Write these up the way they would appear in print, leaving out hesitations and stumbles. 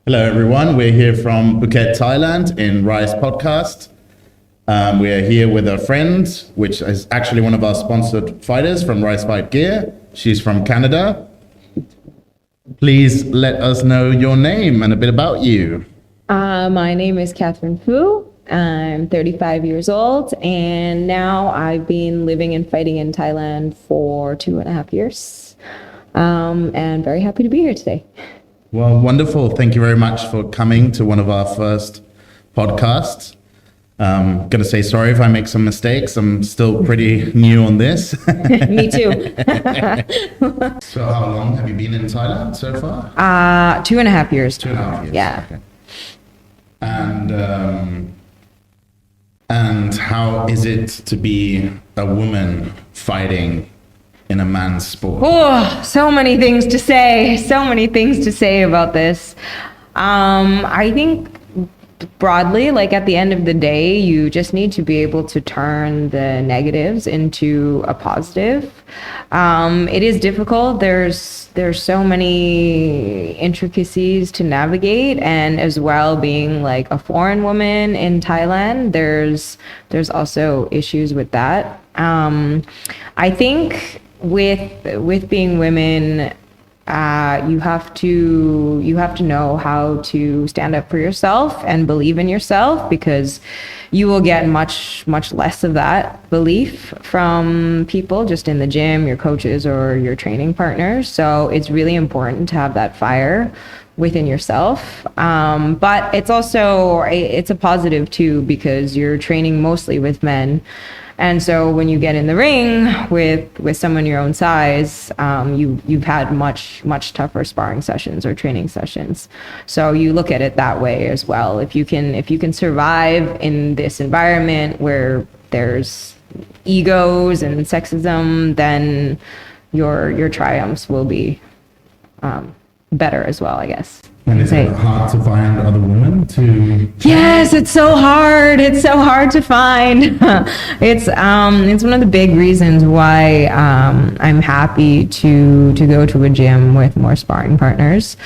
Hello, everyone. We're here from Phuket, Thailand in Rise Podcast. We're here with a friend, which is actually one of our sponsored fighters from Rise Fight Gear. She's from Canada. Please let us know your name and a bit about you. My name is Catherine Fu. I'm 35 years old, and now I've been living and fighting in Thailand for 2.5 years. And very happy to be here today. Well, wonderful. Thank you very much for coming to one of our first podcasts. Going to say sorry if I make some mistakes. I'm still pretty new on this. Me too. So how long have you been in Thailand so far? 2.5 years. 2.5 years. Yeah. Okay. And how is it to be a woman fighting in a man's sport? Oh, so many things to say. So many things to say about this. I think broadly, like at the end of the day, you just need to be able to turn the negatives into a positive. It is difficult. There's so many intricacies to navigate, and as well, being like a foreign woman in Thailand, there's also issues with that. I think with being women, you have to know how to stand up for yourself and believe in yourself, because you will get much less of that belief from people just in the gym, your coaches or your training partners. So it's really important to have that fire within yourself. But it's a positive too, because you're training mostly with men. And so when you get in the ring with someone your own size, you've had much tougher sparring sessions or training sessions. So you look at it that way as well. If you can survive in this environment where there's egos and sexism, then your triumphs will be better as well, I guess. And is it hard to find other women to? Yes, it's so hard. It's so hard to find. It's one of the big reasons why I'm happy to go to a gym with more sparring partners.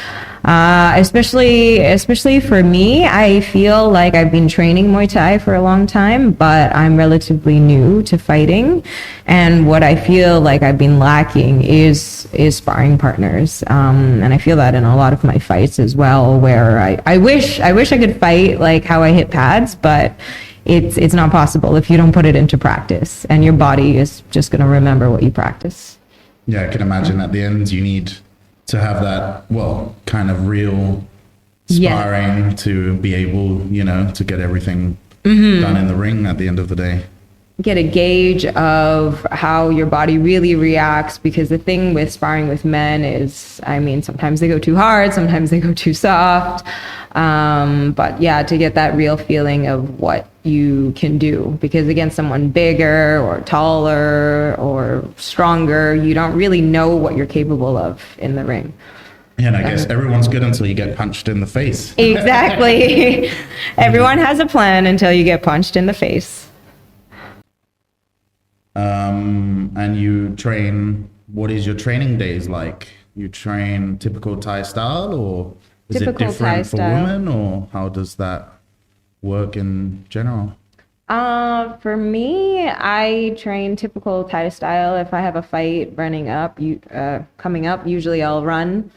Especially for me, I feel like I've been training Muay Thai for a long time, but I'm relatively new to fighting. And what I feel like I've been lacking is sparring partners. And I feel that in a lot of my fights as well, where I wish I could fight like how I hit pads, but it's not possible if you don't put it into practice, and your body is just going to remember what you practice. Yeah, I can imagine at the end you need to have that, well, kind of real sparring to be able, to get everything done in the ring at the end of the day. Get a gauge of how your body really reacts, because the thing with sparring with men is, sometimes they go too hard, sometimes they go too soft. But yeah, to get that real feeling of what you can do, because against someone bigger or taller or stronger, you don't really know what you're capable of in the ring. Yeah, and I guess everyone's good until you get punched in the face. Exactly. Everyone has a plan until you get punched in the face. And you train, what is your training days like? You train typical Thai style, or is it different for women, or how does that work in general? For me, I train typical Thai style. If I have a fight coming up, usually I'll run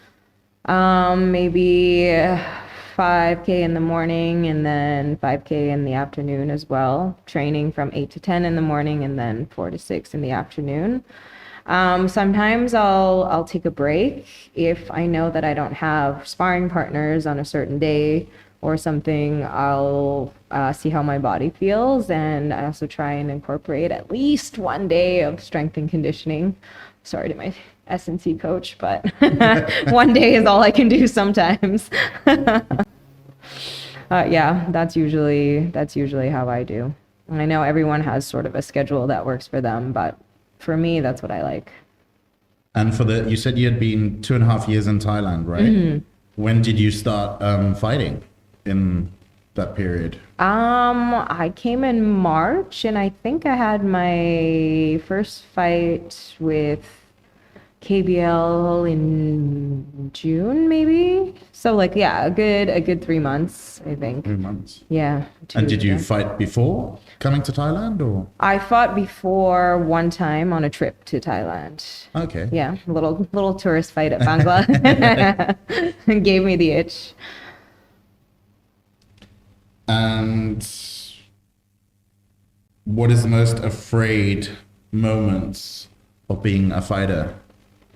maybe 5K in the morning and then 5K in the afternoon as well. Training from 8 to 10 in the morning and then 4 to 6 in the afternoon. Sometimes I'll take a break if I know that I don't have sparring partners on a certain day or something. I'll see how my body feels, and I also try and incorporate at least one day of strength and conditioning. Sorry to my S&C coach, but one day is all I can do sometimes. Yeah, that's usually how I do. And I know everyone has sort of a schedule that works for them, but for me, that's what I like. And you said you had been 2.5 years in Thailand, right? Mm-hmm. When did you start fighting in that period? I came in March, and I think I had my first fight with KBL in June, maybe. So like, yeah, a good 3 months, I think. 3 months. Yeah. And did you yeah. fight before coming to Thailand, or? I fought before one time on a trip to Thailand. Okay. Yeah, a little tourist fight at Bangla. Gave me the itch. And what is the most afraid moments of being a fighter?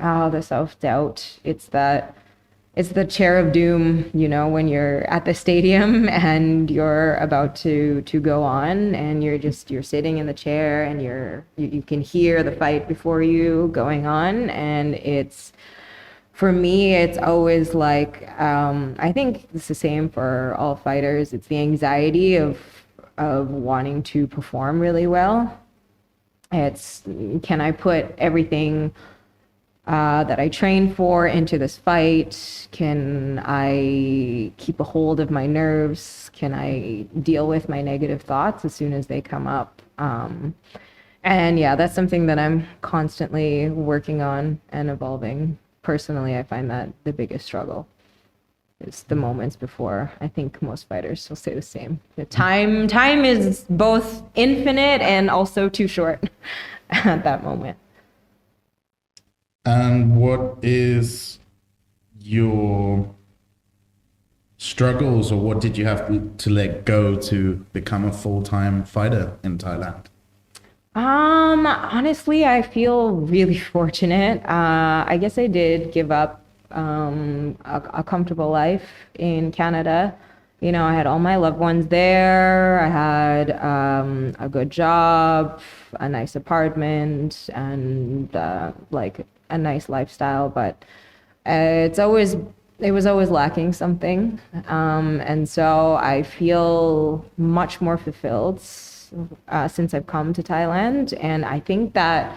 Oh, the self-doubt. It's the chair of doom, you know, when you're at the stadium and you're about to go on and you're sitting in the chair and you can hear the fight before you going on. And for me, it's always like, I think it's the same for all fighters. It's the anxiety of wanting to perform really well. It's, can I put everything that I train for into this fight? Can I keep a hold of my nerves? Can I deal with my negative thoughts as soon as they come up? And yeah, that's something that I'm constantly working on and evolving. Personally, I find that the biggest struggle is the moments before. I think most fighters will say the same. The time is both infinite and also too short at that moment. And what is your struggles, or what did you have to let go to become a full-time fighter in Thailand? Honestly, I feel really fortunate. I guess I did give up a comfortable life in Canada. You know, I had all my loved ones there. I had a good job, a nice apartment, and like a nice lifestyle. But it was always lacking something. And so I feel much more fulfilled since I've come to Thailand. And I think that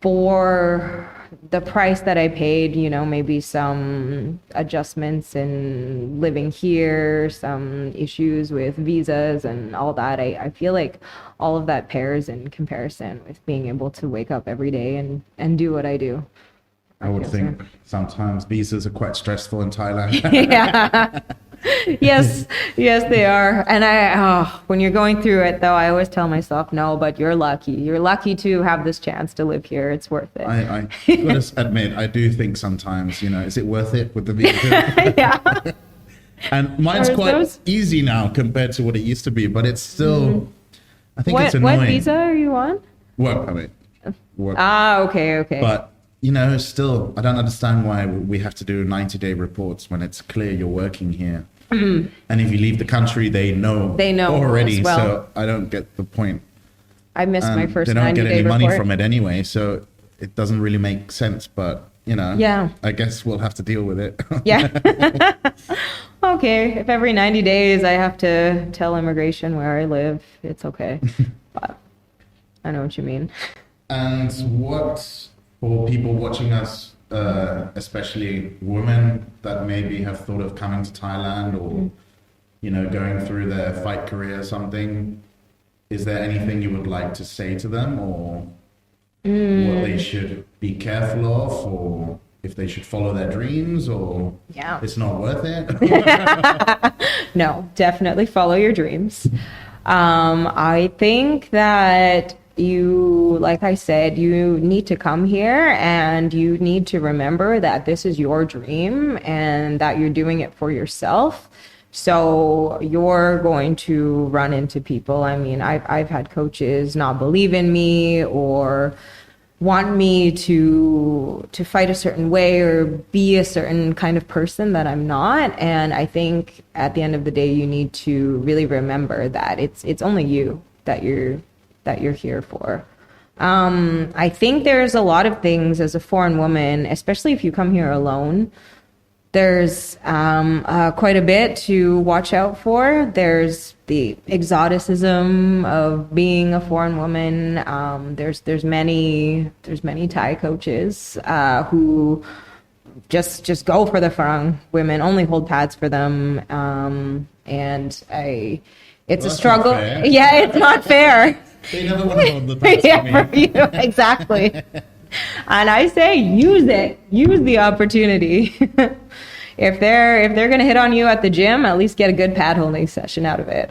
for the price that I paid, you know, maybe some adjustments in living here, some issues with visas and all that, I feel like all of that pairs in comparison with being able to wake up every day and do what I do. I would think sometimes visas are quite stressful in Thailand. Yeah. Yes, they are. And when you're going through it, though, I always tell myself, no, but you're lucky. You're lucky to have this chance to live here. It's worth it. I gotta admit, I do think sometimes, you know, is it worth it with the visa? Yeah. And mine's quite easy now compared to what it used to be, but it's still, I think it's annoying. What visa are you on? Work permit. Okay. But, you know, still, I don't understand why we have to do 90-day reports when it's clear you're working here. Mm-hmm. And if you leave the country, they know already. Well. So I don't get the point. I missed my first 90-day report. They don't get any money from it anyway, so it doesn't really make sense. But, you know, I guess we'll have to deal with it. Yeah. Okay. If every 90 days I have to tell immigration where I live, it's okay. But I know what you mean. And what, for people watching us, especially women that maybe have thought of coming to Thailand or, you know, going through their fight career or something, is there anything you would like to say to them, or what they should be careful of, or if they should follow their dreams, or it's not worth it? No, definitely follow your dreams. I think that like I said, you need to come here and you need to remember that this is your dream and that you're doing it for yourself. So you're going to run into people. I mean, I've had coaches not believe in me or want me to fight a certain way or be a certain kind of person that I'm not. And I think at the end of the day, you need to really remember that it's only you that you're here for. I think there's a lot of things as a foreign woman, especially if you come here alone. There's quite a bit to watch out for. There's the exoticism of being a foreign woman. There's many Thai coaches who just go for the Farang women, only hold pads for them, it's a struggle. Yeah, it's not fair. They never want to hold the pads for me. For you, exactly. And I say use it. Use the opportunity. If they're gonna hit on you at the gym, at least get a good pad holding session out of it.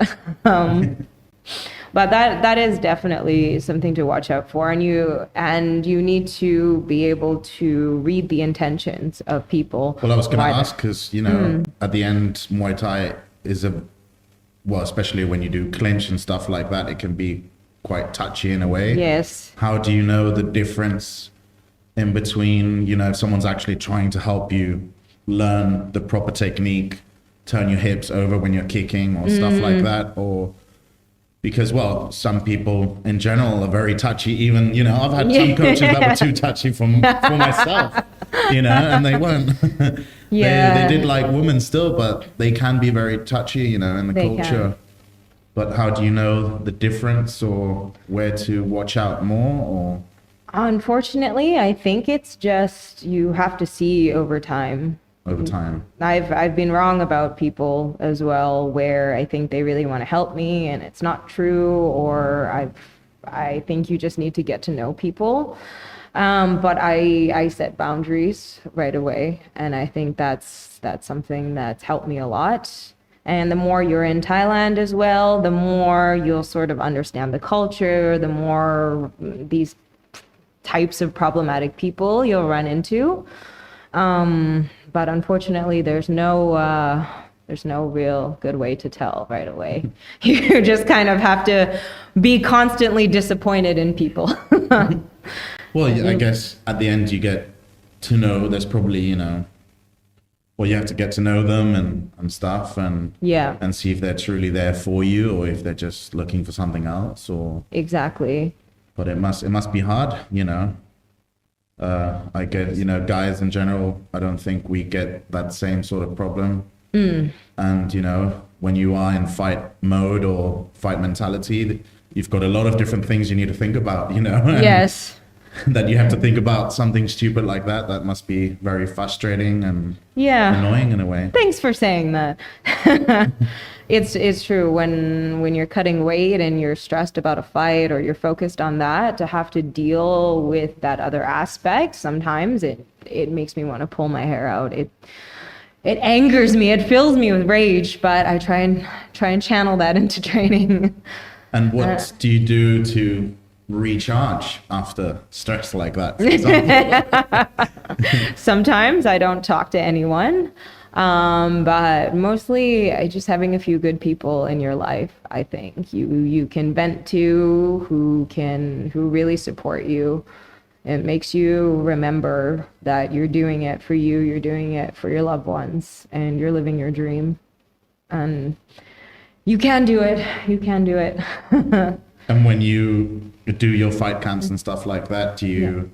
But that is definitely something to watch out for, and you need to be able to read the intentions of people. Well, I was going to ask because at the end, Muay Thai is especially when you do clinch and stuff like that, it can be quite touchy in a way. Yes. How do you know the difference in between, if someone's actually trying to help you learn the proper technique, turn your hips over when you're kicking or stuff like that, or because, some people in general are very touchy. Even, I've had some coaches that were too touchy for myself, and they weren't. They did like women still, but they can be very touchy, in the culture. Can. But how do you know the difference or where to watch out more? Or unfortunately, I think it's just you have to see over time. I've been wrong about people as well, where I think they really want to help me and it's not true, or I think you just need to get to know people. But I set boundaries right away, and I think that's something that's helped me a lot. And the more you're in Thailand as well, the more you'll sort of understand the culture, the more these types of problematic people you'll run into. But unfortunately, there's no real good way to tell right away. You just kind of have to be constantly disappointed in people. Well, I guess at the end you get to know, there's probably, you have to get to know them and stuff and see if they're truly there for you or if they're just looking for something else or. Exactly. But it must be hard, I guess, guys in general, I don't think we get that same sort of problem. And, when you are in fight mode or fight mentality, you've got a lot of different things you need to think about, Yes. That you have to think about something stupid like that. That must be very frustrating and annoying in a way. Thanks for saying that. It's true when you're cutting weight and you're stressed about a fight or you're focused on that, to have to deal with that other aspect, sometimes it makes me want to pull my hair out. It angers me. It fills me with rage, but I try and channel that into training. And what do you do to recharge after stress like that, for example? Sometimes I don't talk to anyone. But mostly just having a few good people in your life, I think you can vent to, who really support you. It makes you remember that you're doing it for you, you're doing it for your loved ones, and you're living your dream. And you can do it. You can do it. And when you do your fight camps and stuff like that, do you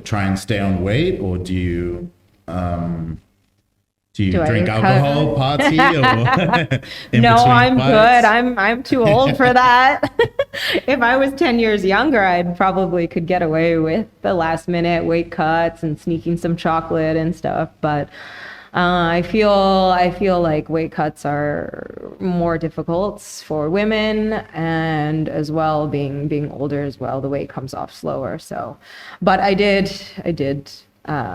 try and stay on weight, or do you drink alcohol, party, or No, I'm fights? good. I'm too old for that. If I was 10 years younger, I'd probably could get away with the last minute weight cuts and sneaking some chocolate and stuff. But I feel like weight cuts are more difficult for women, and as well being older as well, the weight comes off slower. So, but I did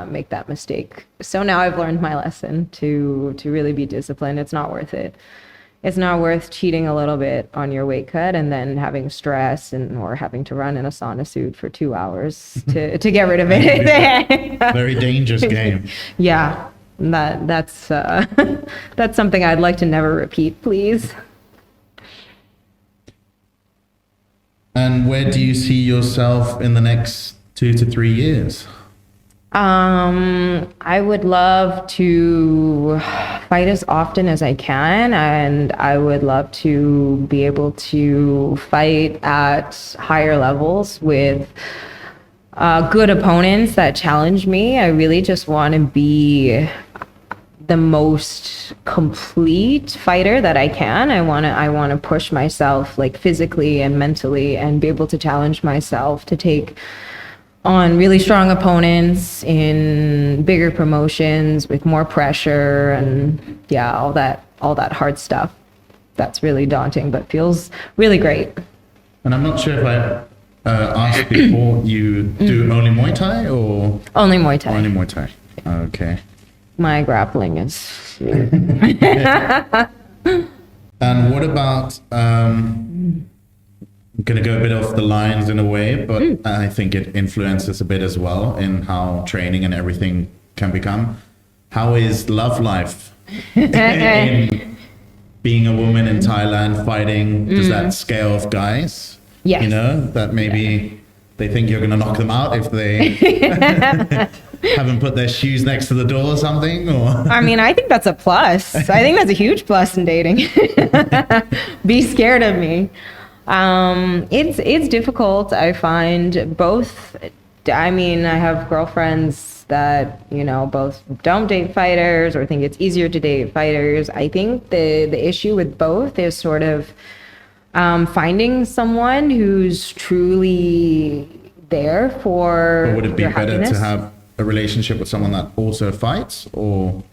make that mistake. So now I've learned my lesson to really be disciplined. It's not worth it. It's not worth cheating a little bit on your weight cut and then having stress or having to run in a sauna suit for 2 hours to get rid of it. Very dangerous game. Yeah, that's something I'd like to never repeat, please. And where do you see yourself in the next 2 to 3 years? I would love to fight as often as I can, and I would love to be able to fight at higher levels with good opponents that challenge me. I really just want to be the most complete fighter that I can. I want to push myself, like, physically and mentally, and be able to challenge myself to take on really strong opponents in bigger promotions with more pressure and all that hard stuff. That's really daunting, but feels really great. And I'm not sure if asked before, you do only Muay Thai or Only Muay Thai. only Muay Thai? Okay. My grappling is. And what about, I'm going to go a bit off the lines in a way, but I think it influences a bit as well in how training and everything can become. How is love life in being a woman in Thailand fighting? Does that scare off guys? Yes. You know, that maybe they think you're going to knock them out if they haven't put their shoes next to the door or something? Or I mean, I think that's a plus. I think that's a huge plus in dating. Be scared of me. It's difficult. I find both. I mean, I have girlfriends that, you know, both don't date fighters or think it's easier to date fighters. I think the issue with both is sort of finding someone who's truly there for would it be your better happiness. to have a relationship with someone that also fights, or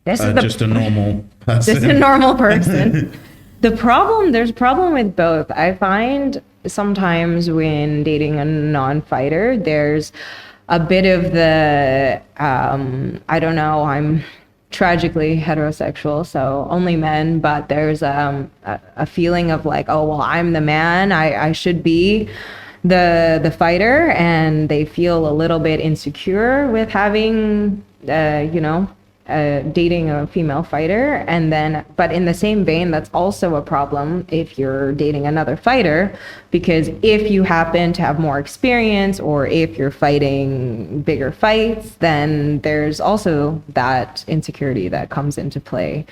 This is the just a normal person? Just a normal person. There's a problem with both. I find sometimes when dating a non-fighter, there's a bit of the, I don't know, I'm tragically heterosexual, so only men, but there's a feeling of like, oh, well, I'm the man, I should be the fighter, and they feel a little bit insecure with having, dating a female fighter. And then, but in the same vein, that's also a problem if you're dating another fighter, because if you happen to have more experience or if you're fighting bigger fights, then there's also that insecurity that comes into play.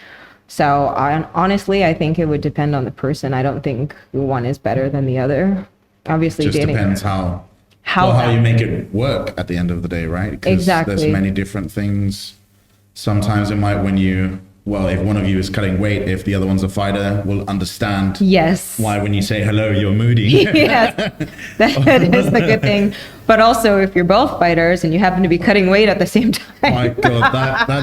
So honestly, I think it would depend on the person. I don't think one is better than the other. Obviously, Just dating depends how you make it work at the end of the day, right? Because Exactly. there's many different things. Sometimes it might, if one of you is cutting weight, if the other one's a fighter, will understand Yes. why when you say hello, you're moody. Yes, that is the good thing. But also, if you're both fighters and you happen to be cutting weight at the same time. My God,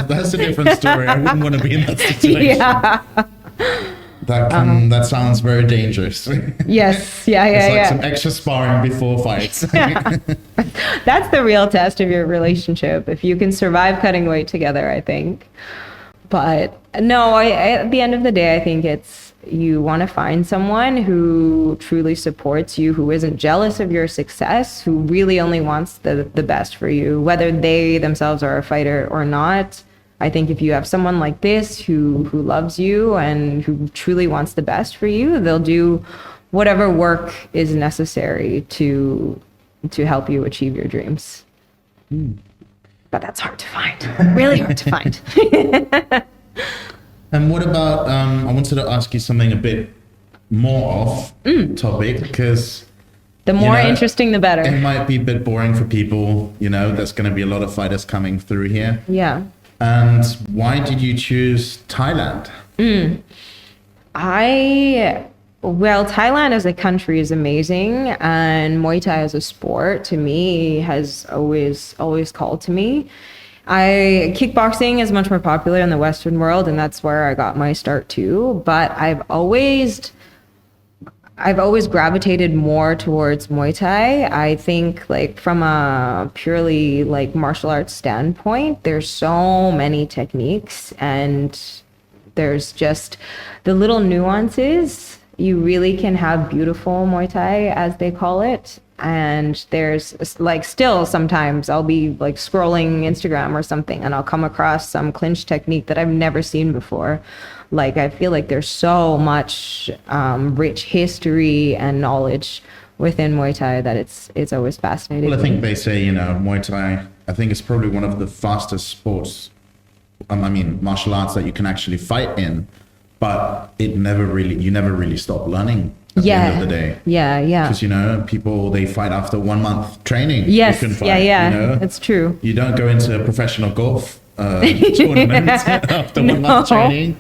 that's a different story. I wouldn't want to be in that situation. Yeah. That sounds very dangerous. Yes. It's like some Yeah. extra sparring before fights. That's the real test of your relationship. If you can survive cutting weight together, I think. But no, at the end of the day, I think you want to find someone who truly supports you, who isn't jealous of your success, who really only wants the best for you, whether they themselves are a fighter or not. I think if you have someone like this who loves you and who truly wants the best for you, they'll do whatever work is necessary to help you achieve your dreams. But that's hard to find. Really hard to find. And what about, I wanted to ask you something a bit more off topic, because The more interesting, the better. it might be a bit boring for people, there's going to be a lot of fighters coming through here. Yeah. And why did you choose Thailand? Thailand as a country is amazing, and Muay Thai as a sport to me has always called to me. Kickboxing is much more popular in the Western world, and that's where I got my start too. But I've always gravitated more towards Muay Thai. I think like from a purely like martial arts standpoint, there's so many techniques and there's just the little nuances. You really can have beautiful Muay Thai, as they call it. And there's like still sometimes I'll be like scrolling Instagram or something and I'll come across some clinch technique that I've never seen before. Like I feel like there's so much rich history and knowledge within Muay Thai that it's always fascinating. Well, I think they say, Muay Thai, I think it's probably one of the fastest sports, martial arts that you can actually fight in, but you never really stop learning at the end of the day. Yeah. Because, people, they fight after 1 month training. Yes, You can fight, It's true. You don't go into a professional golf tournament after 1 month training,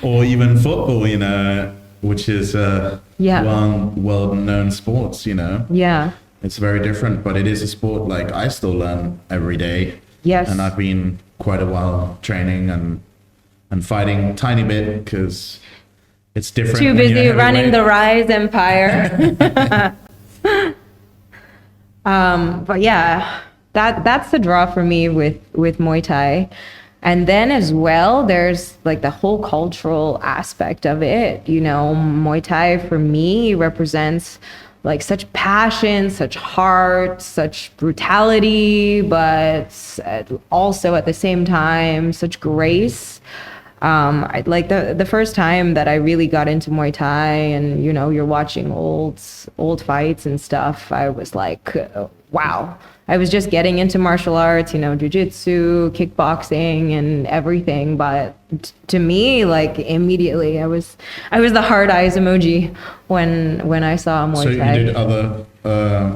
or even football, which is one well-known sports, Yeah. It's very different, but it is a sport like I still learn every day. Yes. And I've been quite a while training and fighting a tiny bit because it's different. Too when you're busy running heavyweight. the Rise Empire. But yeah, that's the draw for me with Muay Thai. And then as well, there's like the whole cultural aspect of it. You know, Muay Thai for me represents like such passion, such heart, such brutality, but also at the same time, such grace. Like the first time that I really got into Muay Thai, and you know, you're watching old fights and stuff, I was like, wow. I was just getting into martial arts, you know, jiu-jitsu, kickboxing, and everything. But to me, like immediately, I was the hard eyes emoji when I saw Muay Thai. So you did other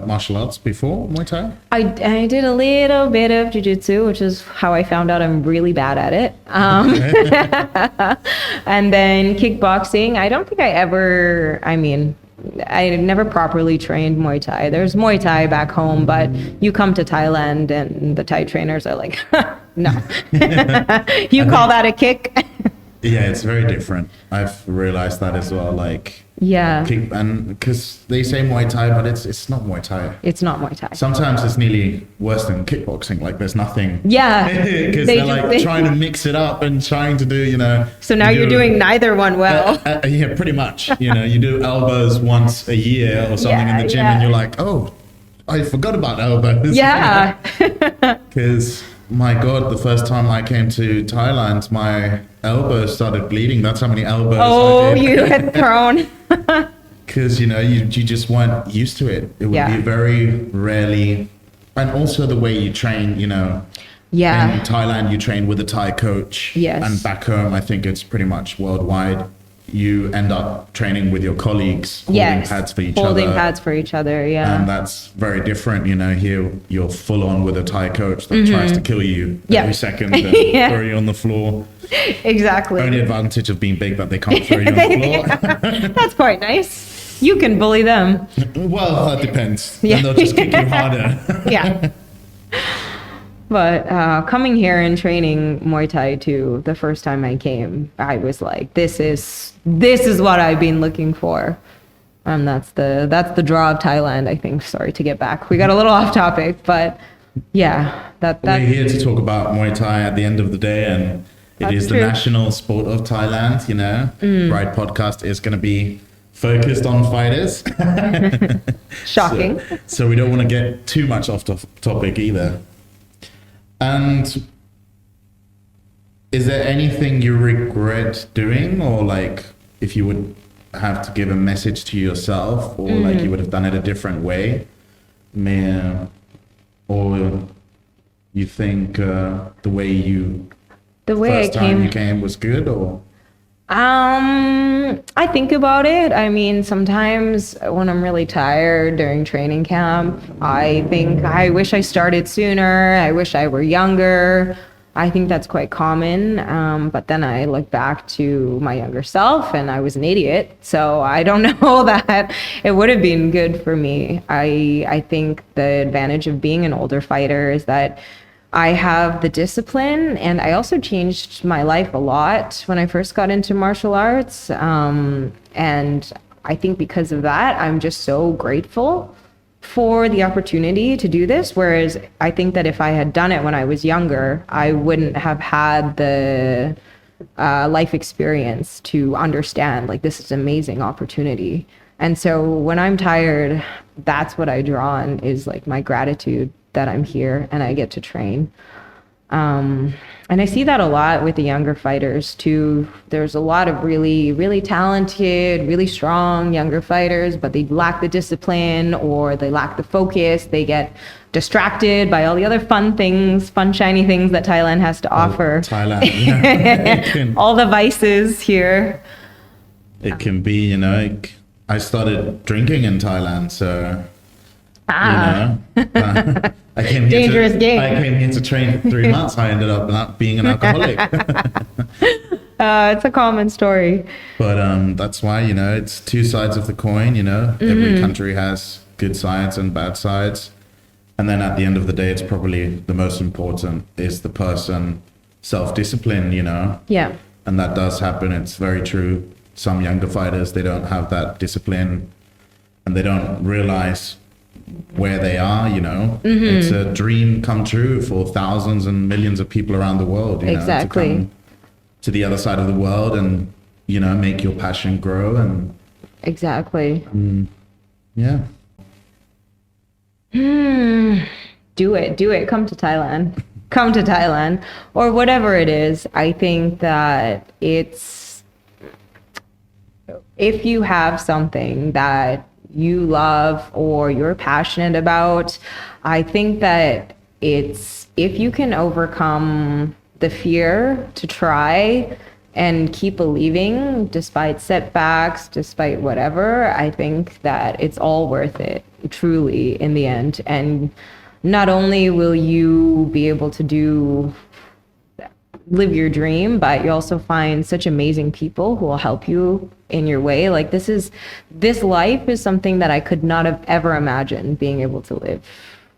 martial arts before Muay Thai? I did a little bit of jiu-jitsu, which is how I found out I'm really bad at it. And then kickboxing. I don't think I never properly trained Muay Thai. There's Muay Thai back home, but you come to Thailand and the Thai trainers are like, no. You call that a kick? Yeah, it's very different. I've realized that as well. Like, yeah. And because they say Muay Thai, but it's not Muay Thai. It's not Muay Thai. Sometimes it's nearly worse than kickboxing. Like there's nothing. Yeah. Because they're like trying to mix it up and trying to do, you know. So now you're doing neither one well. Yeah, pretty much. You know, you do elbows once a year or something in the gym, and you're like, oh, I forgot about elbows. Yeah. Because my God, the first time I came to Thailand, my elbows started bleeding. That's how many elbows I did. You had thrown. Because, you know, you just weren't used to it. It would be very rarely. And also the way you train, you know. Yeah. In Thailand, you train with a Thai coach. Yes. And back home, I think it's pretty much worldwide. You end up training with your colleagues, holding pads for each other. Holding pads for each other, yeah. And that's very different, you know. Here, you're full on with a Thai coach that tries to kill you every second and throw you on the floor. Exactly. Only advantage of being big that they can't throw you on the floor. That's quite nice. You can bully them. Well, that depends. Then they'll just kick you harder. Yeah. But coming here and training Muay Thai too, the first time I came, I was like, this is what I've been looking for. And that's the draw of Thailand, I think. Sorry to get back. We got a little off topic, but yeah, we're here to talk about Muay Thai at the end of the day, and it is the national sport of Thailand, you know. Right podcast is going to be focused on fighters. Shocking. So we don't want to get too much off topic either. And is there anything you regret doing, or like if you would have to give a message to yourself, or like you would have done it a different way, or you think the way you came was good, or? I think about it. I mean, sometimes when I'm really tired during training camp, I think I wish I started sooner. I wish I were younger. I think that's quite common. But then I look back to my younger self and I was an idiot. So I don't know that it would have been good for me. I think the advantage of being an older fighter is that I have the discipline, and I also changed my life a lot when I first got into martial arts. And I think because of that, I'm just so grateful for the opportunity to do this. Whereas I think that if I had done it when I was younger, I wouldn't have had the life experience to understand, like, this is an amazing opportunity. And so when I'm tired, that's what I draw on, is like my gratitude that I'm here and I get to train. And I see that a lot with the younger fighters too. There's a lot of really, really talented, really strong younger fighters, but they lack the discipline or they lack the focus. They get distracted by all the other fun shiny things that Thailand has to offer. Thailand. All the vices here. It can be, you know, I started drinking in Thailand, so I came here to train 3 months. I ended up not being an alcoholic. It's a common story. But that's why, you know, it's two sides of the coin, you know. Every country has good sides and bad sides. And then at the end of the day, it's probably the most important is the person self-discipline, you know. Yeah. And that does happen. It's very true. Some younger fighters, they don't have that discipline and they don't realize where they are, it's a dream come true for thousands and millions of people around the world, Exactly. to come to the other side of the world and, make your passion grow and Exactly. yeah. Do it. Come to Thailand or whatever it is. I think that if you have something that you love or you're passionate about, I think that if you can overcome the fear to try and keep believing despite setbacks, despite whatever, I think that it's all worth it, truly, in the end. And not only will you be able to live your dream, but you also find such amazing people who will help you in your way. Like this life is something that I could not have ever imagined being able to live.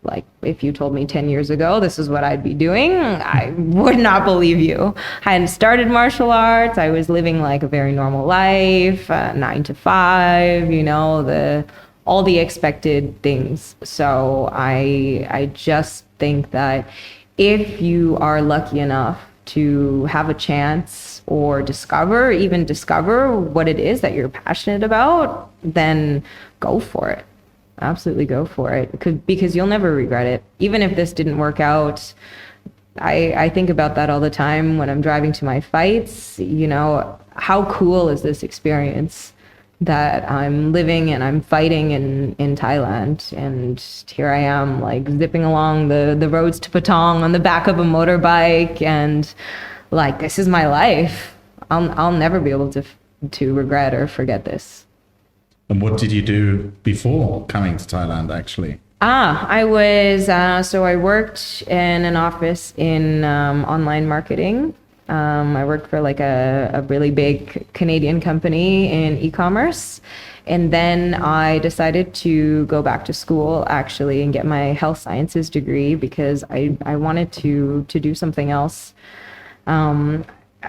Like if you told me 10 years ago this is what I'd be doing, I would not believe you. I hadn't started martial arts. I was living like a very normal life, 9 to 5, all the expected things. So I just think that if you are lucky enough to have a chance or discover what it is that you're passionate about, then go for it. Absolutely go for it, because you'll never regret it. Even if this didn't work out, I think about that all the time when I'm driving to my fights. How cool is this experience that I'm living and I'm fighting in Thailand, and here I am like zipping along the roads to Patong on the back of a motorbike, and like this is my life. I'll never be able to regret or forget this. And what did you do before coming to Thailand, actually? I was so I worked in an office in online marketing. I worked for like a really big Canadian company in e-commerce. And then I decided to go back to school actually and get my health sciences degree because I wanted to do something else. I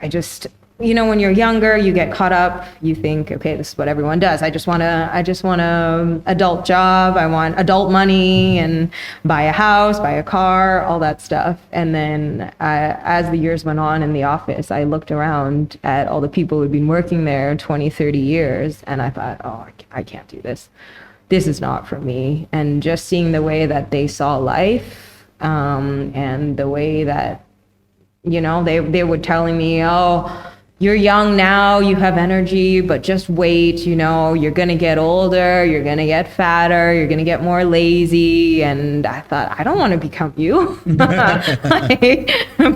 just, when you're younger, you get caught up, you think, okay, this is what everyone does. I just want a adult job. I want adult money and buy a house, buy a car, all that stuff. And then as the years went on in the office, I looked around at all the people who'd been working there 20, 30 years. And I thought, oh, I can't do this. This is not for me. And just seeing the way that they saw life, and the way that, they were telling me, oh, you're young now, you have energy, but just wait, you're going to get older, you're going to get fatter, you're going to get more lazy. And I thought, I don't want to become you.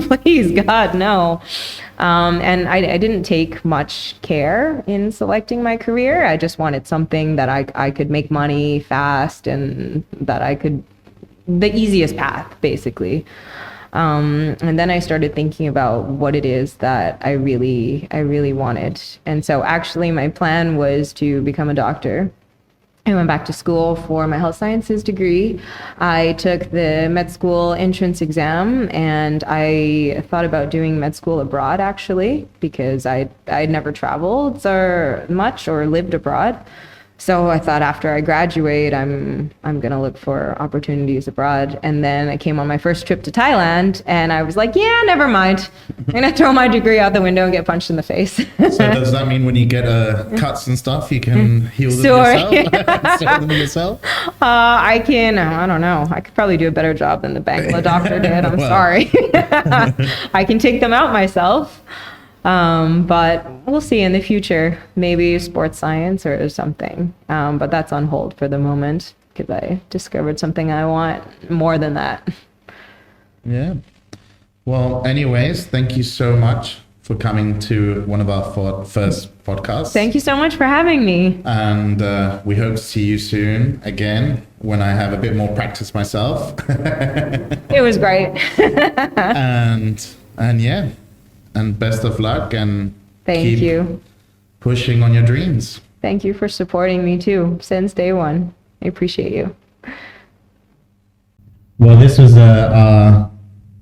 Please, God, no. And I didn't take much care in selecting my career. I just wanted something that I could make money fast and that the easiest path, basically. And then I started thinking about what it is that I really wanted. And so actually my plan was to become a doctor. I went back to school for my health sciences degree. I took the med school entrance exam, and I thought about doing med school abroad actually, because I'd never traveled much or lived abroad. So I thought after I graduate, I'm going to look for opportunities abroad. And then I came on my first trip to Thailand, and I was like, yeah, never mind. I'm going to throw my degree out the window and get punched in the face. So does that mean when you get cuts and stuff, you can heal them yourself? Heal them yourself? I can, I don't know. I could probably do a better job than the Bangla doctor did. I'm sorry. I can take them out myself. But we'll see in the future, maybe sports science or something. But that's on hold for the moment because I discovered something I want more than that. Yeah. Well, anyways, thank you so much for coming to one of our first podcasts. Thank you so much for having me. And we hope to see you soon again when I have a bit more practice myself. It was great. and yeah. And best of luck, and thank you. Pushing on your dreams. Thank you for supporting me too since day one. I appreciate you. Well, this was our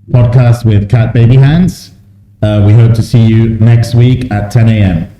podcast with Cat Baby Hands. We hope to see you next week at 10 a.m.